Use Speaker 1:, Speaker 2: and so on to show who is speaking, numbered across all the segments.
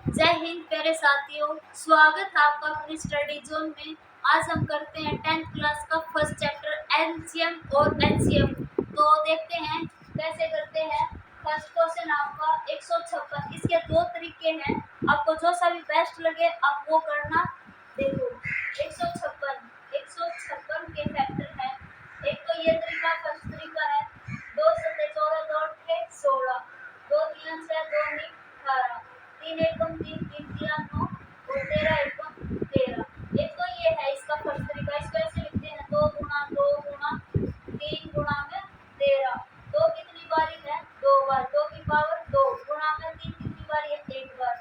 Speaker 1: जय हिंद प्यारे साथियों, स्वागत है आपका अपने स्टडी जोन में। आज हम करते हैं 10th क्लास का फर्स्ट चैप्टर एलसीएम और एचसीएफ। तो देखते हैं कैसे करते हैं। फर्स्ट क्वेश्चन आपका 156। इसके दो तरीके हैं, आपको जो सा भी बेस्ट लगे आप वो करना। देखो 156 के फैक्टर हैं। एक तो ये तरीका फर्स्ट तरीका है, 2 सत्ते 14, 2 अट्ठे 16, 2 तीन 6, 2 नी 18, 3 एकम 3, 3 तिया 9 और 13 एकम 13। एक तो ये है इसका फर्स्ट तरीका। इसको ऐसे लिखते हैं 2 गुणा 2 गुणा 3 गुणा में 13। 2 कितनी बारी है? 2 बार। 2 की पावर 2 गुणा में 3 कितनी बारी है? 1 बार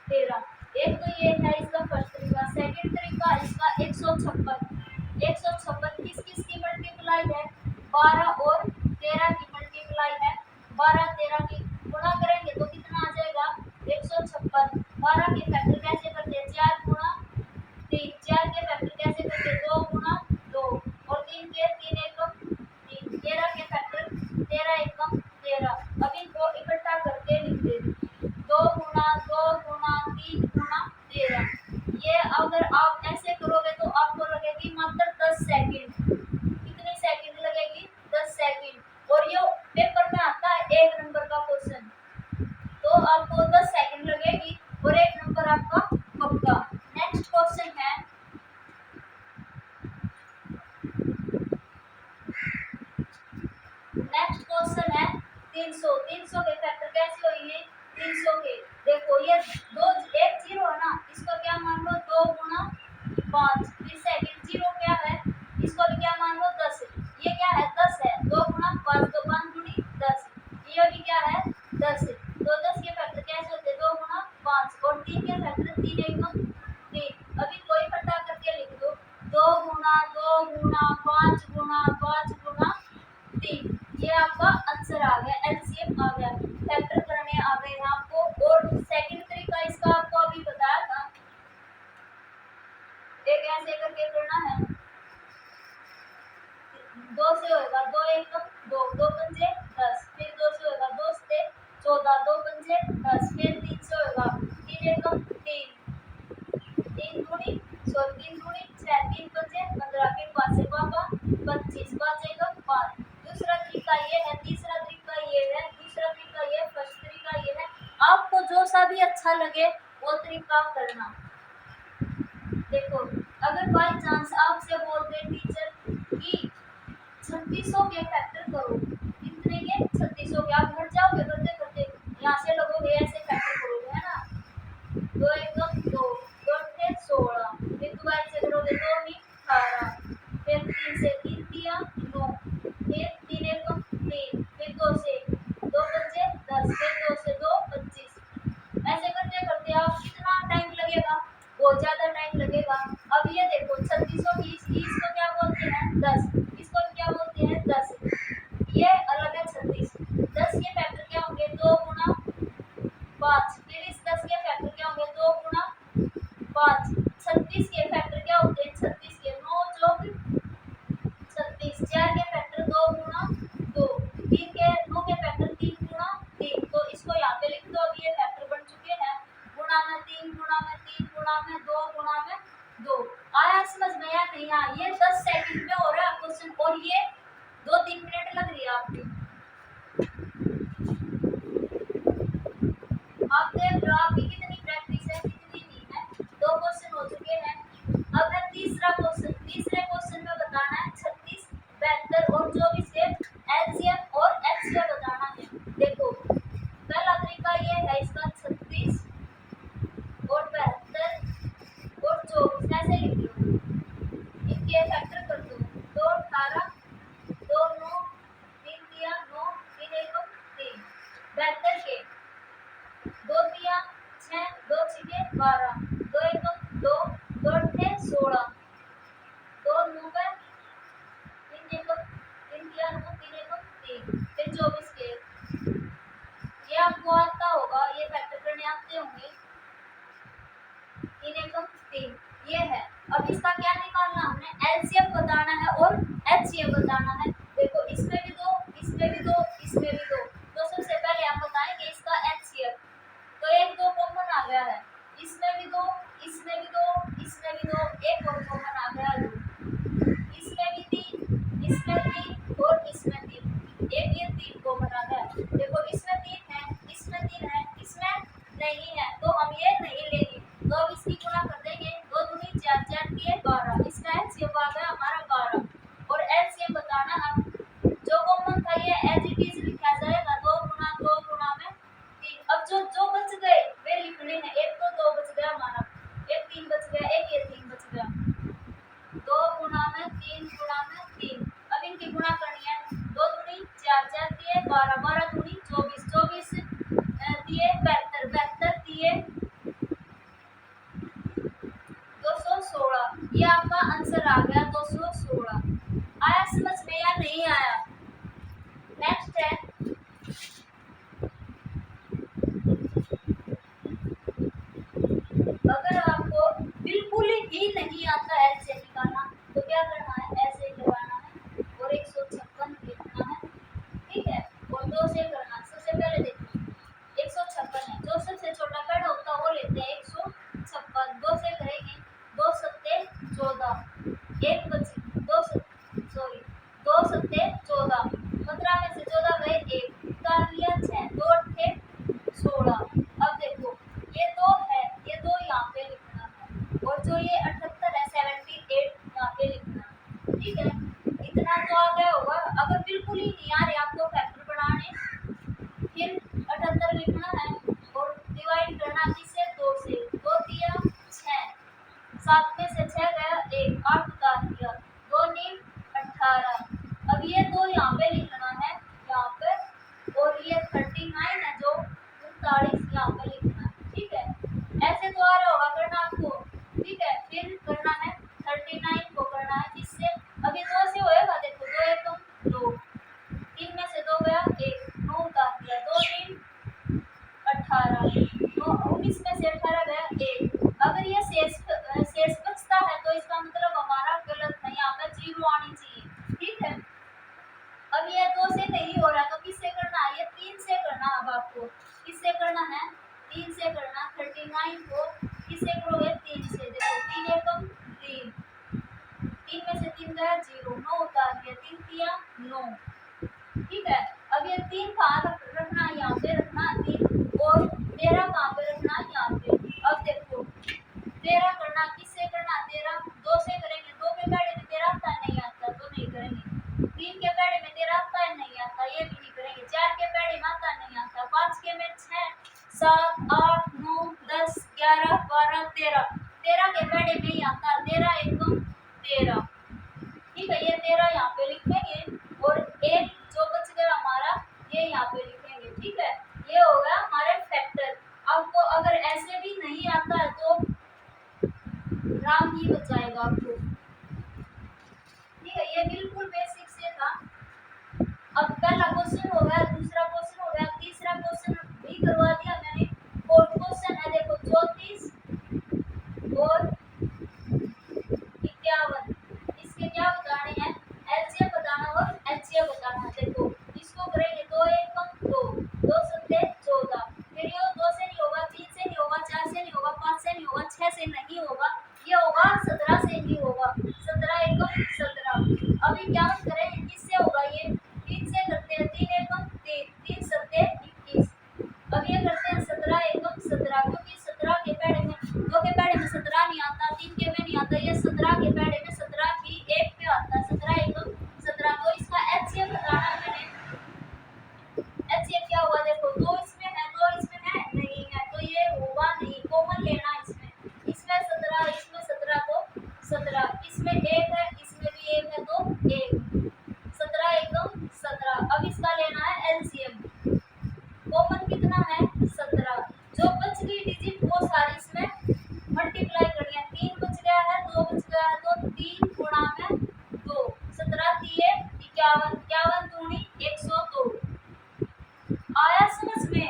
Speaker 1: 13। एक तो ये है इसका फर्स्ट तरीका। सेकंड तरीका इसका 156 किस किस की मल्टीप्लाई है? 12 और 13 की मल्टीप्लाई है। 12 13 की गुणा करेंगे तो कितना आ जाएगा? 156। 12 के फैक्टर कैसे करते हैं? 4 गुणा 3। 4 के फैक्टर कैसे करते हैं? 2 गुणा 2 और 3 के 3 एकम 3। 13 के फैक्टर 13 एकम 13। अब इनको इकट्ठा करके लिख देते 2 गुणा 2 गुणा 3 गुणा 13। ये अगर आप ऐसे करोगे तो आपको लगेगी मात्र 10 सेकंड। कितनी सेकंड लगेगी? 10 सेकंड। और ये पेपर में आता है 1 नंबर का क्वेश्चन, तो आपको 10 सेकंड लगेगी और 1 नंबर आपका पक्का। नेक्स्ट क्वेश्चन है नेक्स्ट क्वेश्चन है 300। 300 के फैक्टर कैसे होंगे? 300 के देखो ये दो एक जीरो है ना, इसको क्या मान लो? 2 गुणा 5। फिर सेकंड जीरो क्या है? इसको भी क्या मान लो? 10। ये क्या है? 10 है। 2 गुणा 5 तो 5 गुणी 10। ये भी क्या है? 10। तो 10 के फैक्टर कैसे होते हैं? 2 गुणा 5 और 3 के फैक्टर 3 एकम 3। अभी कोई इकट्ठा करके लिख दो 2 गुणा 2 गुणा 5 गुणा 5 गुणा 3। ये आपका आंसर आ गया, एलसीएम आ गया, फैक्टर करने आ गए हैं आपको। और सेकंड तरीका इसका आपको अभी बताया था, एक ऐसे करके करना है। 2 से होगा 2 एकम 2, 2 पंजे 10। फिर 2 से होगा 2 से 14, 2 पंजे 10। फिर 3 से होगा 3 एकम 3, 3 गुणी 6, 3 पंजे 15। फिर 5 से 25, 5 एकम 5। दूसरा तरीका ये है, तीसरा तरीका ये है, दूसरा तरीका ये, फर्स्ट तरीका ये है। आपको जो सा भी अच्छा लगे वो तरीका करना। देखो अगर बाय चांस आपसे बोलते टीचर कि 3600 के फैक्टर करो, कितने के? 3600 के। आप हट जाओगे करते करते, यहाँ से लगोगे ऐसे फैक्टर करोगे, है ना? 2 एकम 2, 2 अट्ठे 16। फिर दोबारा से करोगे 2 नी 18। फिर 3 से 3 दिया 9। फिर 3 एकम 3। फिर 2 से 2 पंजे 10। फिर 2 से 2 25। ऐसे करते करते आप कितना टाइम लगेगा? बहुत ज्यादा टाइम लगेगा। अब ये देखो 3600 की इसको क्या बोलते हैं? 10। इसको क्या बोलते हैं? 10। ये अलग है 36। 10 के फैक्टर क्या होंगे? 2 गुणा 5। फिर इस 10 के फैक्टर क्या होंगे? 2 गुणा 5। 36 के फैक्टर क्या होते हैं? 36 के 9 चौक 36। 4 के फैक्टर 2 गुणा 2। 3 के 9 के फैक्टर 3 गुणा 3। तो इसको यहाँ पे लिख दो। अब ये फैक्टर बन चुके हैं। गुणा में 3 गुणा में 3 गुणा में 2 गुणा में 2। आया समझ में या नहीं? हाँ, ये 10 सेकंड में हो रहा है क्वेश्चन और ये 2-3 मिनट लग रही है आपकी। आप देख लो आपकी कितनी प्रैक्टिस है कितनी नहीं है। 2 क्वेश्चन हो चुके हैं। अब है तीसरा क्वेश्चन। तीसरे क्वेश्चन में बताना है 36, 72 और 24 के एलसीएम और एचसीएफ बताना है। देखो पहला तरीका ये है इसका 36 और 72 और 24 ऐसे लिख लो। इनके फैक्टर कर दो 2 18, 2 9, 3 तिया 9, 3 एकम 3। 72 के 2 तिया 6, 2 छिके 12, 2 एकम 2, 2 अट्ठे 16, 2 9 पे 3 एकम 3 तिया 9, 3 एकम 3। फिर 24 के ये आपको आता होगा, ये फैक्टर करने आते होंगे। 3 एकम 3 ये है। अब इसका क्या निकालना? हमने एलसीएम बताना है और एचसीएफ बताना है। देखो इसमें भी दो, इसमें भी दो, इसमें भी दो। तो सबसे पहले हम बताएंगे इसका एचसीएफ। तो 1 2 को इसमें भी दो, इसमें भी दो, इसमें भी दो, एक और कॉमन आ गया 2, इसमें भी 3, इसमें 3 और इसमें 3, एक ये 3 कॉमन आ गया। देखो इसमें 3 है, इसमें 3 है, इसमें नहीं है, तो हम ये नहीं लेंगे, तो अब इसकी गुणा कर देंगे, 2 दूनी 4, 4 3 12, इसका एलसीएम आ गया हमारा 12 और एलसीएम बताना हम जो कॉमन था ये एज इट इज लिखा जाएगा, 2 गुणा में 3। अब जो जो बच गए वे लिखने हैं, एक तो 2 बच गया हमारा, एक 3 बच गया, एक ये 3 बच गया, 2 गुणा में 3 अब इनकी गुणा करनी है, 2 दूनी 4, 4 3 12, 12 दूनी 24, 24 दिए 72, 72 दिए 216, ये आपका आंसर आ गया 216। आया समझ में या नहीं आया? नेक्स्ट है अगर आपको बिल्कुल ही नहीं आता एलसीएम निकालना तो क्या करना है, ऐसे लगाना है और 156 लिखना है, ठीक है, और 2 से करना। सबसे पहले देखो 156 है, जो सबसे छोटा पेड़ होता है वो लेते हैं 156, 2 से करेंगे, 2 सत्ते 14, एक बच 2 सॉरी 2 सत्ते 14, 15 में से 14 गए, 1 उतार लिया 6, 2 अट्ठे 16। अब देखो ये 2 है, ये 2 यहाँ पे लिखना है और जो ये 78 है 78 यहाँ पे लिखना है, ठीक है, इतना तो आ गया होगा। अगर बिल्कुल ही नहीं आ रहे आपको फैक्टर बनाने, फिर 78 लिखना है और डिवाइड करना किससे, 2 से, 2 दिया 6, 7 में से 6 गया 1, 8 उतार दिया, 2 नीम 18। अब ये 2 यहाँ पे लिखना है यहाँ पे, और ये 39 है जो 39 यहाँ पे लिखना है, ठीक है, ऐसे तो आ रहा होगा करना आपको, ठीक है, फिर करना है 39 को करना है किससे, अभी 2 से होएगा, देखो 2 1 2, 3 में से 2 गया 1, 9 उतार दिया, 2 3 18, 19 में से 18 गया 1। अगर ये शेष बचता है तो इसका मतलब हमारा गलत है, यहाँ पे 0 आनी चाहिए, ठीक है। अब ये 2 से नहीं हो रहा तो किससे करना है, ये 3 से करना। अब आपको किससे करना है, 3 से करना, 39 को किससे करोगे, 3 से, देखो 3 एकम 3, 3 में से 3 गया 0, 9 उतार दिया, 3 दिया 9, ठीक है। अब ये 3 कहाँ रखना है, यहाँ पे रखना 3, और 13 कहाँ पे रखना है, यहाँ पे। अब देखो 13 करना किससे करना, 13 2 से करेंगे, 2 के पेड़े में 13 आता है, नहीं आता तो नहीं करेंगे, 3 के पेड़े में 13 आता है, नहीं आता, ये भी नहीं करेंगे, 4 के पेड़े में आता नहीं आता, 5 के में 6 7 8 9 10 11 12 13, 13 के पेड़े में ही आता, 13 एकम 13, ठीक है, ये 13 यहाँ पे लिखेंगे और एक जो बच गया हमारा ये यहाँ पे लिखेंगे, ठीक है, ये हो गया हमारे फैक्टर। आपको अगर ऐसे भी नहीं आता है तो राम ही बचाएगा आपको, ठीक है, ये बिल्कुल बेसिक से था। अब पहला क्वेश्चन हो गया, दूसरा क्वेश्चन हो गया, तीसरा क्वेश्चन भी करवा दिया मैंने। फोर्थ क्वेश्चन है देखो 34 और 51, इसके क्या बताने हैं, एलसीएम बताना और एचसीएफ बताना। देखो इसको करेंगे 2 एकम 2, 2 सत्ते 14, फिर ये 2 से नहीं होगा, 3 से नहीं होगा, 4 से नहीं होगा, 5 से नहीं होगा, 6 से नहीं होगा, ये होगा 17 से ही होगा, 17 एकम 17। अभी क्या करें, किससे होगा, ये 3 से करते हैं, 3 एकम 3, 3 सत्ते 21। अब ये करते हैं 17 एकम 17, क्योंकि 17 के पेड़े में 2 के पेड़े में 17 नहीं आता, 3 के में नहीं आता, ये 17 के पेड़े में 17 ही एक पे आता है, 17 एकम 17। तो इसका एचसीएफ बताना है मैंने, एचसीएफ क्या हुआ, देखो 2 इसमें है, 2 इसमें है, नहीं है, तो ये होगा नहीं, कॉमन लेना इसमें, इसमें 17, इसमें 17 तो 17, इसमें 1 है, इसमें भी 1 है, तो 1, 17 एकम 17। अब इसका लेना है एलसीएम, कॉमन कितना है 17, जो बच गई डिजिट वो सारी इसमें मल्टीप्लाई करनी है, 3 बच गया है, 2 बच गया है, तो 3 गुणा में 2, 17 दिए 51, 51 दूनी 102। आया समझ में,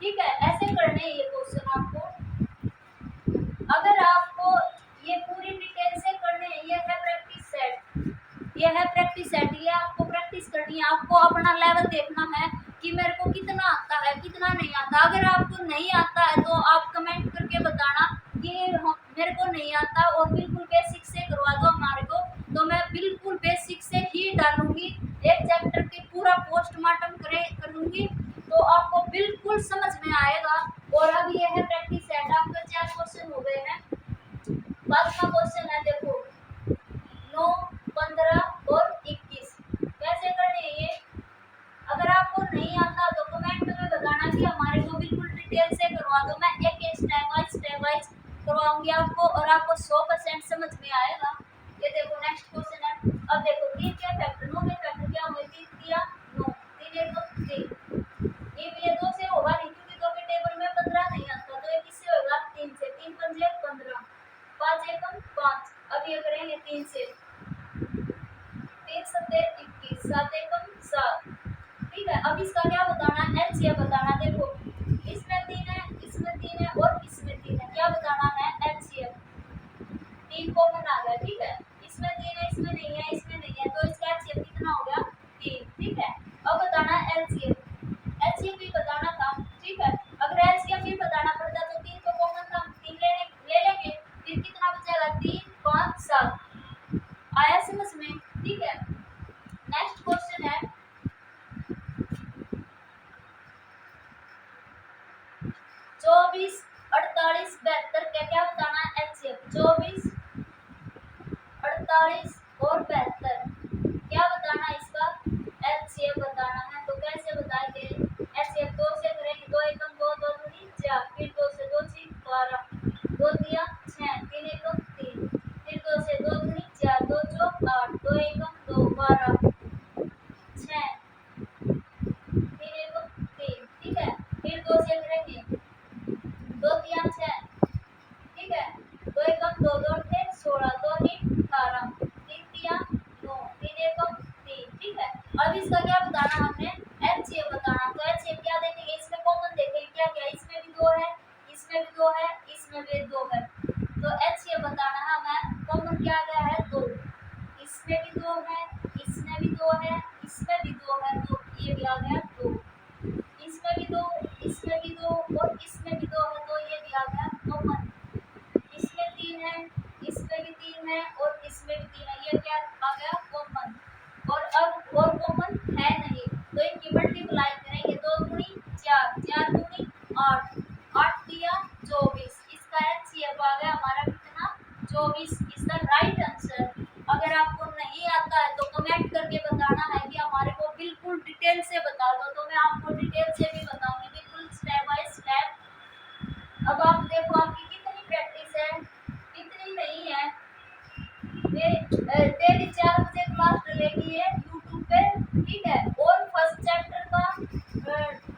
Speaker 1: ठीक है, ऐसे करने ये क्वेश्चन आपको। अगर आपको ये पूरी डिटेल से करने हैं, ये है प्रैक्टिस सेट, ये है प्रैक्टिस सेट, ये आपको प्रैक्टिस करनी है, आपको अपना लेवल देखना है कि मेरे को कितना आता है कितना नहीं आता। अगर आपको नहीं आता है तो आप कमेंट करके और अब ये है प्रैक्टिस सेट, आपके 4 क्वेश्चन हो गए हैं। 5वां क्वेश्चन है, देखो 9, 15 और 21 कैसे करने हैं ये। अगर आपको नहीं आता तो कमेंट में बताना कि हमारे को बिल्कुल डिटेल से करवा दो, मैं एक एक स्टेप वाइज करवाऊंगी आपको और आपको 100% समझ में आएगा। ये देखो नेक्स्ट क्वेश्चन है। अब देखो 3 के फैक्टर, 9 के फैक्टर क्या होंगे, 3 दिया 9, 3 1 3, ये 2 से होगा नहीं क्योंकि 2 के टेबल में 15 नहीं आता, तो ये किससे होगा, 3 से। 3 पंजे 15, 5 एकम 5, अब ये करेंगे 3 से, 3 सत्ते 21, 7 एकम 7, ठीक है। अब इसका क्या बताना है, एलसीएम बताना। देखो इसमें 3 है, इसमें 3 है और इसमें 3 है, क्या बताना है, एलसीएम। 3 कॉमन आ गया, ठीक है। इसमें 3 है, इसमें नहीं है, इसमें नहीं है, तो इसका एलसीएम कितना हो गया, 3, ठीक है। अब बताना है एलसीएम, एलसीएम भी बताना था, ठीक है। अगर एलसीएम भी बताना पड़ता तो 3 तो कॉमन था, 3 ले लेंगे, फिर कितना बचेगा, 3 5 7, आया समझ में, ठीक है। नेक्स्ट क्वेश्चन है 24 48 72 का क्या बताना है, एलसीएम। 24 48 और 72 क्या बताना है, इसका एलसीएम बताना है। तो कैसे बताएंगे, एलसीएम 2 से करेंगे, 2 एकम 2, 2 दूनी 4, फिर 2 से 2 6 12, 2 दिया 6, 3 एकम 3, फिर 2 से 2 दूनी 4, 2 चौक 8, 2 एकम 2 12, 6, 3 एकम 3, ठीक है। फिर 2 से करेंगे, 2 दिया 6, ठीक है, 2 एकम 2, 2 थे 16, 2 नी 18, 3 दिया 9, 3 एकम 3, ठीक है। अब इसका क्या बताना हमने, एलसीएम बताना। तो एलसीएम क्या देखेंगे, इसमें कॉमन देखेंगे, क्या क्या, इसमें भी 2 है, इसमें भी 2 है, इसमें भी 2 है, तो एलसीएम बताना है हमें। कॉमन क्या गया है, 2, इसमें भी 2 है, इसमें भी 2 है, इसमें भी 2 है, तो ये भी आ गया 2, इसमें भी 2, इसमें भी 2 और इसमें भी 2 है, तो ये भी आ गया कॉमन। इसमें 3 है, इसमें भी 3 है और इसमें भी 3 है, ये क्या आ गया, कॉमन। और अब और कॉमन है नहीं, तो इनकी मल्टीप्लाई करेंगे, 2 दूनी 4, 4 दूनी 8, 8 दिया 24, इसका एलसीएम आ गया हमारा कितना, 24 इज द राइट आंसर। अगर आपको नहीं आता है तो कमेंट करके बताना है कि हमारे को बिल्कुल डिटेल से बता दो, तो मैं आपको डिटेल से भी बताऊंगी, बिल्कुल स्टेप बाय स्टेप। अब आप देखो आपकी कितनी प्रैक्टिस है, कितनी नहीं है। डेली 4 बजे क्लास चलेगी है यूट्यूब पे, ठीक है। और फर्स्ट चैप्टर का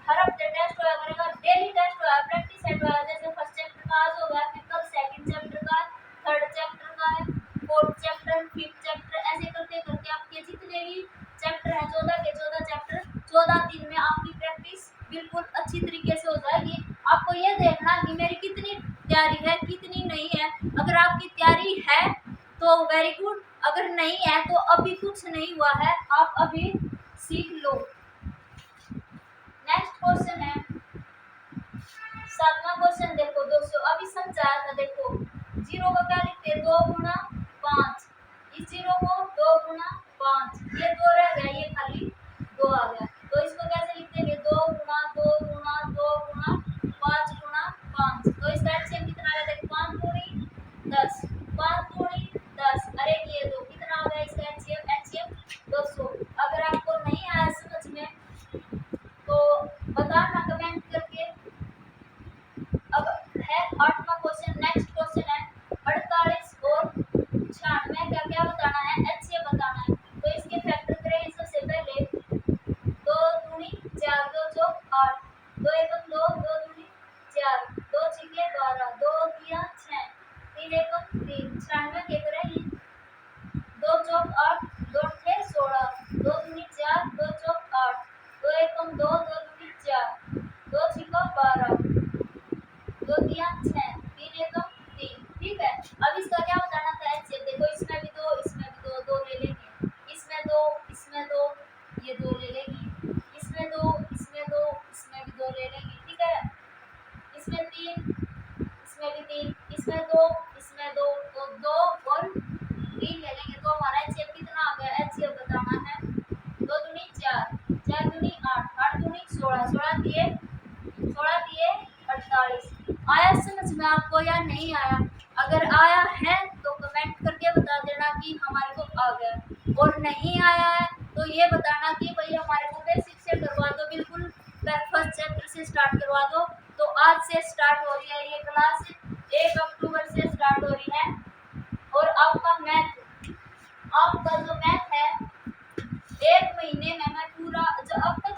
Speaker 1: हर हफ्ते टेस्ट होया करेगा, डेली टेस्ट होया, प्रैक्टिस सेट होया। जैसे फर्स्ट चैप्टर का आज हो गया, फिर कल सेकंड चैप्टर का, थर्ड चैप्टर का है, फोर्थ चैप्टर, फिफ्थ चैप्टर, ऐसे करते करते आपके जितने भी चैप्टर है 14 के 14 चैप्टर 14 दिन में आपकी प्रैक्टिस बिल्कुल अच्छी तरीके से हो जाएगी। आपको ये देखना कि मेरी कितनी तैयारी है, कितनी नहीं है। अगर आपकी तैयारी है तो वेरी गुड, अगर नहीं है तो अभी कुछ नहीं हुआ है, आप अभी सीख लो। नेक्स्ट क्वेश्चन है 7वां क्वेश्चन, देखो 200, अभी समझाया था। देखो 0 को क्या लिखते हैं, 2 गुना 5, इस 0 को 2 गुना 5, ये 2 रह गया, ये खाली 2 आ गया, तो इसको कैसे लिखेंगे, 2 गुना 2 गुना 2 गुना 5 गुना 5, तो इसका एलसीएम कितना आ गया, देखो 5 दूनी 10, 5 दूनी 10, अरे ये 2 कितना आ गया, इसका एलसीएम, एलसीएम 200। अगर आपको नहीं आया समझ में तो बताना कमेंट करके। अब है 8वां क्वेश्चन, नेक्स्ट क्वेश्चन है 48 और 96 का क्या बताना है, एलसीएम बताना है। तो इसके फैक्टर करें, सबसे पहले 2 दूनी 4, 2 चौक 8, 2 एकम 2, 2 दूनी 4, 2 छिके 12, 2 दिया 6, 3 एकम 3, 96 के करें, 2 चौक 8, 2 थे 16, 2 दूनी 4, 2 चौक 8, 2 एकम 2, 2 दूनी 4, 2 छिका 12, 2 दिया 6, 3 एकम 3, ठीक है। अब इसका क्या बताना था, एलसीएम। देखो इसमें भी 2, इसमें भी 2, 2 ले लेंगे, इसमें 2, इसमें 2, ये 2 ले लेंगे, इसमें 2, इसमें 2, इसमें भी 2 ले लेंगे, ठीक है। इसमें 3, इसमें भी 3, इसमें 2, इसमें 2, तो 2 और 3 ले लेंगे, तो हमारा एलसीएम कितना आ गया, एलसीएम बताना है। 2 दूनी 4, 4 दूनी 8, 8 दूनी 16, 16 दिए 48, आया समझ में आपको या नहीं आया? अगर आया है तो कमेंट करके बता देना कि हमारे को आ गया, और नहीं आया है तो ये बताना कि भाई हमारे को बेसिक से करवा दो, बिल्कुल फर्स्ट चैप्टर से स्टार्ट करवा दो। तो आज से स्टार्ट हो रही है ये क्लास, 1 अक्टूबर से स्टार्ट हो रही है। और आपका जो मैथ है 1 महीने में मैं पूरा जो अब तक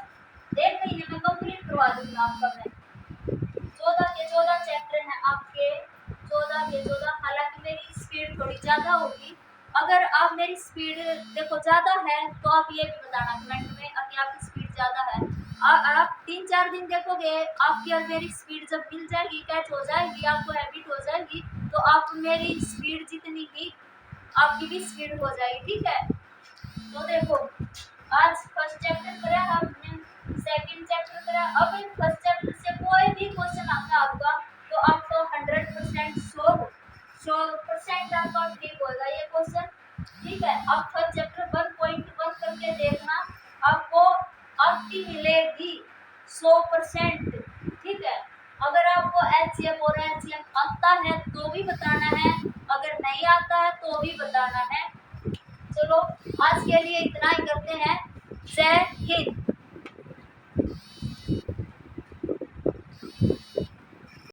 Speaker 1: 1 महीने में कंप्लीट करवा दूंगी आपका मैथ। 14 के 14 चैप्टर हैं आपके, 14 के 14। हालांकि मेरी स्पीड थोड़ी ज़्यादा होगी। अगर आप मेरी स्पीड देखो ज़्यादा है तो आप ये भी बताना कमेंट में कि आपकी स्पीड ज़्यादा है। आप 3-4 दिन देखोगे, आपकी और मेरी स्पीड जब मिल जाएगी, कैच हो जाएगी, आपको हैबिट हो जाएगी, तो आप मेरी स्पीड जितनी की आपकी भी स्पीड हो जाएगी, ठीक है। तो देखो आज फर्स्ट चैप्टर करा हमने, सेकंड चैप्टर करा। अब फर्स्ट चैप्टर से कोई भी क्वेश्चन आता है आपका तो आपको 100% श्योर आपका ठीक होगा ये क्वेश्चन, ठीक है। आप फर्स्ट चैप्टर 1.1 करके देखना, आपको आपकी मिलेगी 100%, ठीक है। अगर आपको एचसीएफ और एचसीएम आता है तो भी बताना है, अगर नहीं आता है तो भी बताना है। चलो आज के लिए इतना ही करते हैं। जय हिंद।